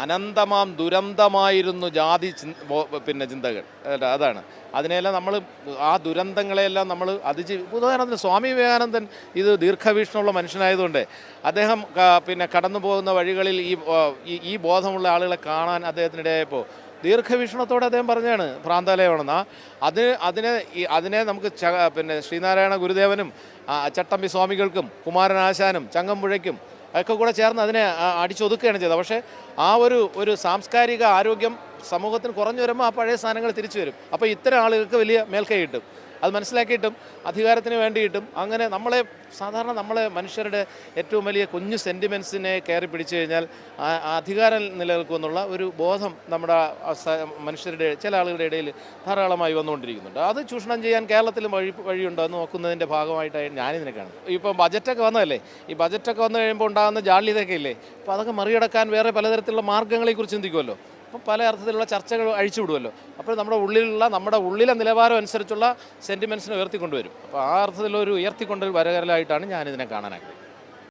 അനന്തമാം ദുരന്തമായിരുന്നു ജാതി ചിന്തകൾ. അതാണ് അതിനെല്ലാം നമ്മൾ ആ ദുരന്തങ്ങളെല്ലാം നമ്മൾ ഉദാഹരണത്തിന് സ്വാമി വിവേകാനന്ദൻ ഇത് ദീർഘവീക്ഷണമുള്ള മനുഷ്യനായതുകൊണ്ട് അദ്ദേഹം കടന്നു പോകുന്ന വഴികളിൽ ഈ ബോധമുള്ള ആളുകളെ കാണാൻ അദ്ദേഹത്തിനിടയായപ്പോൾ ദീർഘവീക്ഷണത്തോടെ അദ്ദേഹം പറഞ്ഞാണ് ഭ്രാന്താലയമാണെന്ന്. അതിനെ നമുക്ക് ശ്രീനാരായണ ഗുരുദേവനും ചട്ടമ്പി സ്വാമികൾക്കും കുമാരനാശാനും ചങ്ങമ്പുഴയ്ക്കും ഒക്കെ കൂടെ ചേർന്ന് അതിനെ അടിച്ചൊതുക്കുകയാണ് ചെയ്തത്. പക്ഷേ ആ ഒരു സാംസ്കാരിക ആരോഗ്യം സമൂഹത്തിന് കുറഞ്ഞു വരുമ്പോൾ ആ പഴയ സ്ഥാനങ്ങൾ തിരിച്ചു വരും. അപ്പോൾ ഇത്തരം ആളുകൾക്ക് വലിയ മേൽക്കൈ കിട്ടും. അത് മനസ്സിലാക്കിയിട്ടും അധികാരത്തിന് വേണ്ടിയിട്ടും അങ്ങനെ നമ്മളെ മനുഷ്യരുടെ ഏറ്റവും വലിയ കുഞ്ഞു സെൻറ്റിമെൻസിനെ കയറി പിടിച്ചു കഴിഞ്ഞാൽ അധികാരം നിലനിൽക്കുമെന്നുള്ള ഒരു ബോധം നമ്മുടെ മനുഷ്യരുടെ ചില ആളുകളുടെ ഇടയിൽ ധാരാളമായി വന്നുകൊണ്ടിരിക്കുന്നുണ്ട്. അത് ചൂഷണം ചെയ്യാൻ കേരളത്തിലും വഴിയുണ്ടോ എന്ന് നോക്കുന്നതിൻ്റെ ഭാഗമായിട്ടാണ് ഞാനിതിനെ കാണുന്നത്. ഇപ്പം ബജറ്റൊക്കെ വന്നതല്ലേ, ഈ ബജറ്റൊക്കെ വന്നു കഴിയുമ്പോൾ ഉണ്ടാകുന്ന ജാള്യതയൊക്കെ ഇല്ലേ, അപ്പോൾ അതൊക്കെ മറികടക്കാൻ വേറെ പലതരത്തിലുള്ള മാർഗ്ഗങ്ങളെക്കുറിച്ച് ചിന്തിക്കുമല്ലോ. അപ്പം പല അർത്ഥത്തിലുള്ള ചർച്ചകൾ അഴിച്ചുവിടുമല്ലോ. അപ്പോൾ നമ്മുടെ ഉള്ളിലെ നിലവാരം അനുസരിച്ചുള്ള സെൻറ്റിമെൻസിനെ ഉയർത്തിക്കൊണ്ടുവരും. അപ്പോൾ ആ അർത്ഥത്തിലൊരു ഉയർത്തിക്കൊണ്ടൊരു വരകരലായിട്ടാണ് ഞാനിതിനെ കാണാനാഗ്രഹിക്കുന്നത്.